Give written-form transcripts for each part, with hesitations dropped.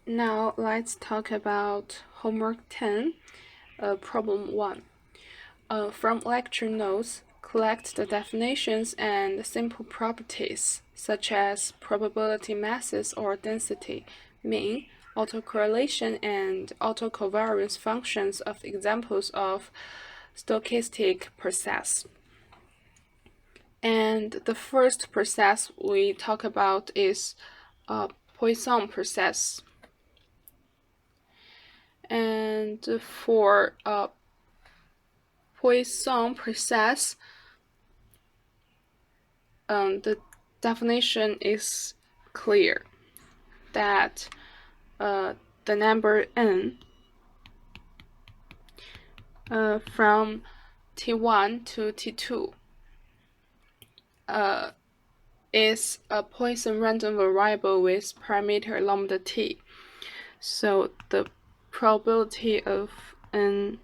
Now let's talk about homework 10, problem 1. From lecture notes, collect the definitions and simple properties, such as probability masses or density, mean, autocorrelation, and autocovariance functions of examples of stochastic process. And the first process we talk about is Poisson process. And for Poisson process, the definition is clear that the number n from t1 to t2 is a Poisson random variable with parameter lambda t. So the probability of n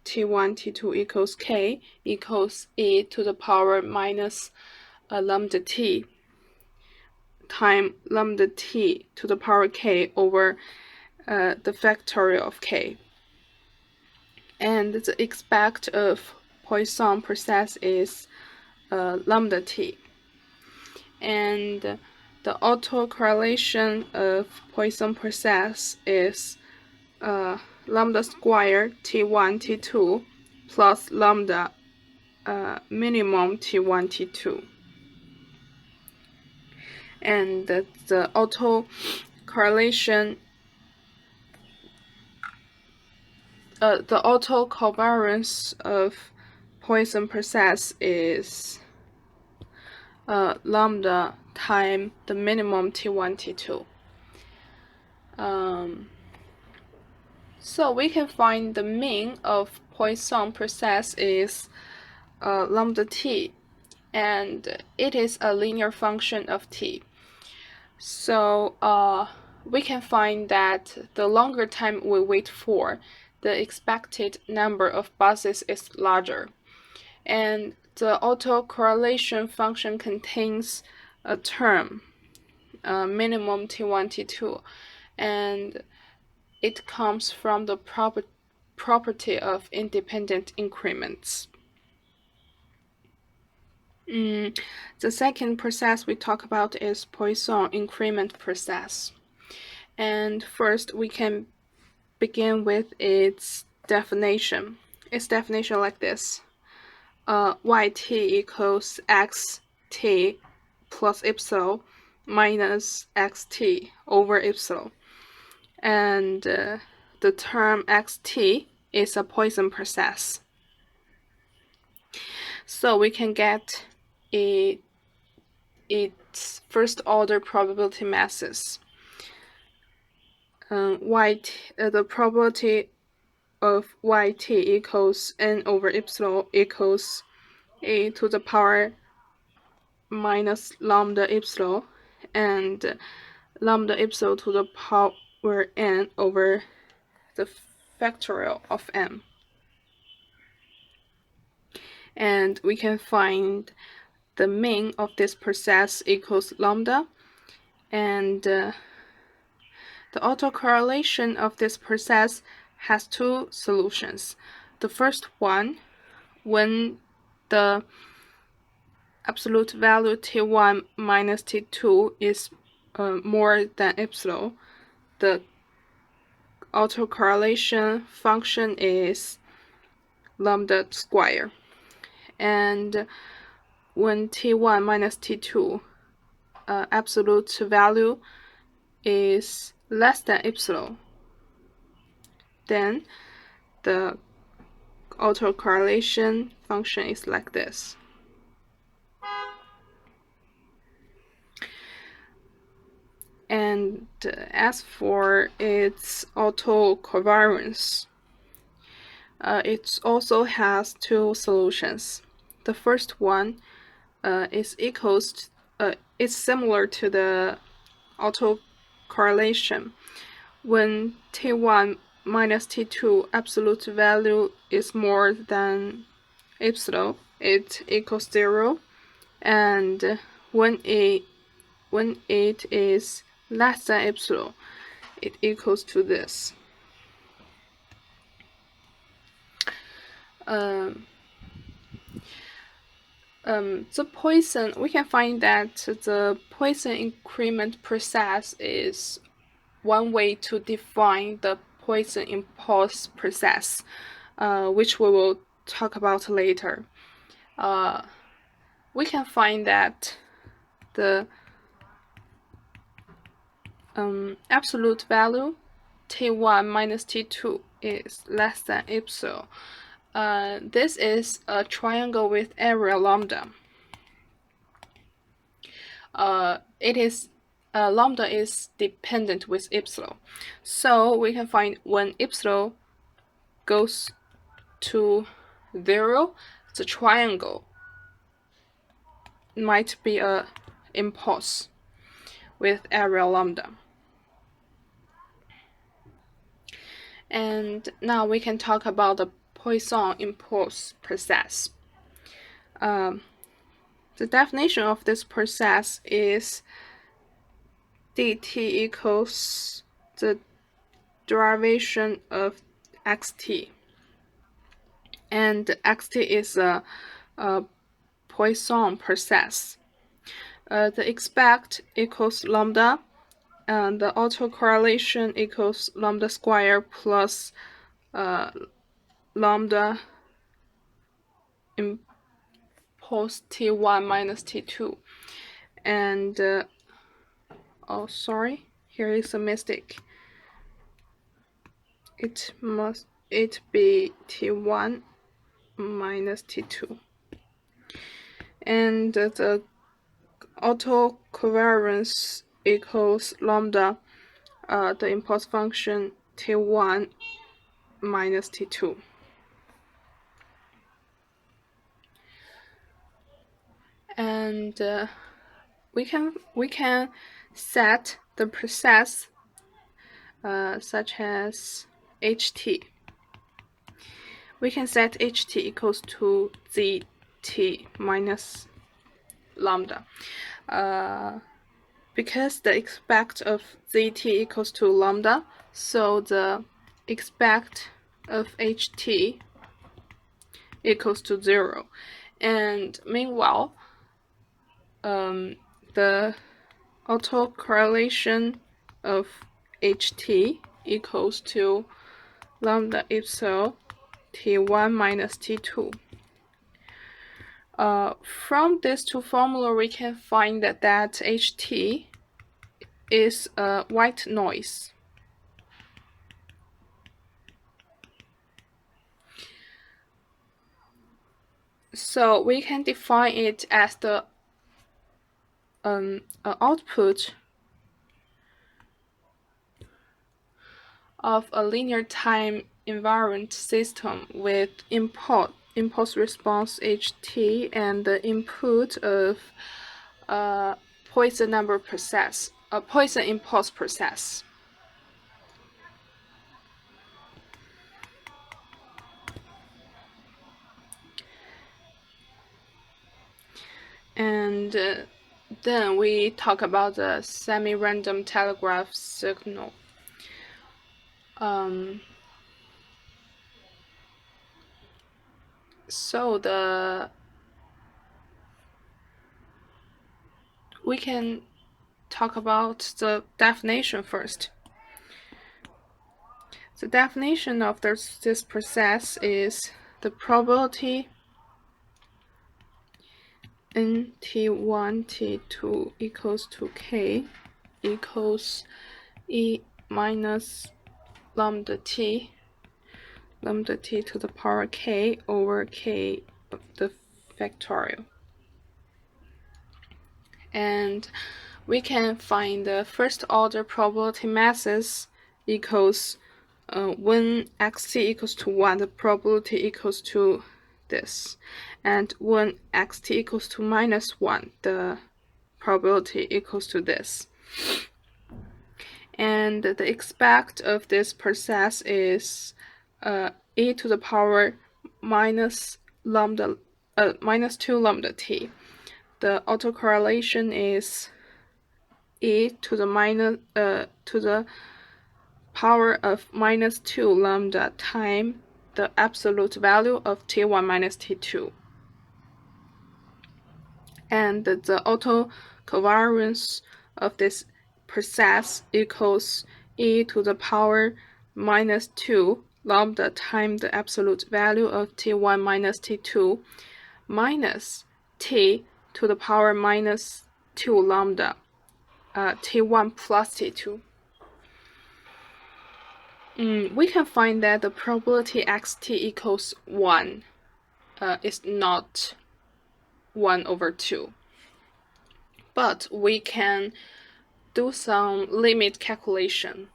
t1 t2 equals k equals e to the power minus lambda t times lambda t to the power k over the factorial of k. And the expect of Poisson process is lambda t. And the autocorrelation of Poisson process is lambda square t1 t2 plus lambda minimum t1 t2. And the autocorrelation the autocovariance of Poisson process is lambda times the minimum t1 t2. So we can find the mean of Poisson process is lambda t, and it is a linear function of t. So we can find that the longer time we wait for, the expected number of buses is larger. And the autocorrelation function contains a term, minimum t1 t2, and it comes from the property of independent increments. The second process we talk about is Poisson increment process. And first we can begin with its definition. Its definition like this. Yt equals xt plus epsilon minus xt over epsilon. And the term xt is a Poisson process. So we can get its first order probability masses. The probability of Yt equals n over epsilon equals a to the power minus lambda epsilon, and lambda epsilon to the power n over the factorial of n. And we can find the mean of this process equals lambda, and the autocorrelation of this process has two solutions. The first one, when the absolute value t1 minus t2 is more than epsilon, the autocorrelation function is lambda square. And when t1 minus t2 absolute value is less than epsilon, then the autocorrelation function is like this. And as for its autocovariance, it also has two solutions. The first one is similar to the autocorrelation. When t1 minus t2 absolute value is more than epsilon, it equals 0, and when it is less than epsilon, it equals to this. The Poisson, we can find that the Poisson increment process is one way to define the Poisson impulse process, which we will talk about later. We can find that the absolute value t1 minus t2 is less than epsilon. This is a triangle with area lambda. Lambda is dependent with epsilon, so we can find when epsilon goes to 0, the triangle might be a impulse with area lambda. And now we can talk about the Poisson impulse process. The definition of this process is dt equals the derivation of xt, and xt is a Poisson process. The expect equals lambda, and the autocorrelation equals lambda square plus lambda impulse t1 minus t2. And oh, sorry, here is a mistake. It be t1 minus t2. And the autocovariance equals lambda, the impulse function t1 minus t2. And we can set the process such as ht. We can set ht equals to zt minus lambda, because the expect of zt equals to lambda, so the expect of ht equals to 0. And meanwhile, the autocorrelation of ht equals to lambda epsilon t1 minus t2. From these two formulas, we can find that ht is a white noise. So we can define it as the output of a linear time invariant system with impulse response ht and the input of Poisson number process, a Poisson impulse process. And then we talk about the semi-random telegraph signal. So we can talk about the definition first. The definition of this process is the probability n t1 t2 equals to k equals e minus lambda t to the power k over k the factorial. And we can find the first order probability masses equals when xt equals to 1, the probability equals to this, and when xt equals to minus 1, the probability equals to this. And the expect of this process is e to the power minus lambda t. The autocorrelation is e to the power of -2 lambda time the absolute value of t1 minus t2. And the autocovariance of this process equals e to the power -2 lambda times the absolute value of t1 minus t2 minus t to the power -2 lambda t1 plus t2. We can find that the probability xt equals 1 is not 1/2. But we can do some limit calculation,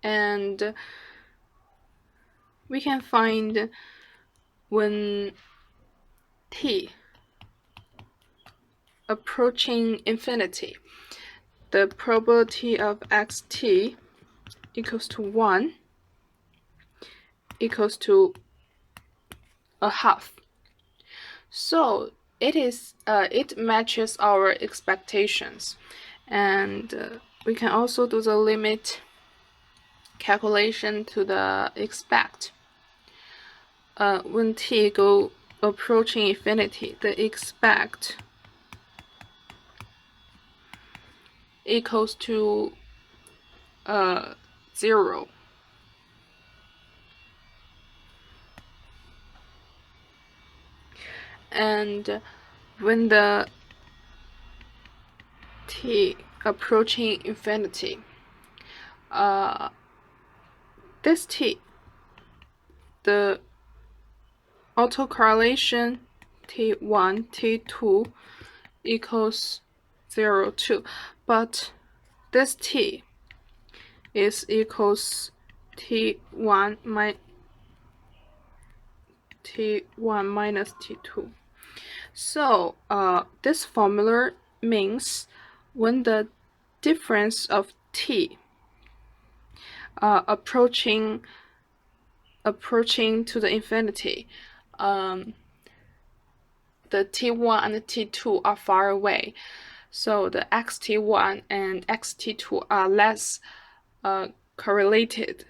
and we can find when t approaching infinity, the probability of xt equals to 1 equals to a half. So it matches our expectations, and we can also do the limit calculation to the expect. When t go approaching infinity, the expect equals to 0. And when the t approaching infinity, this t, the autocorrelation t1, t2 equals 0, 2, but this t is equals t1 minus t2. So this formula means when the difference of t approaching to the infinity, the t1 and the t2 are far away, so the xt1 and xt2 are less correlated.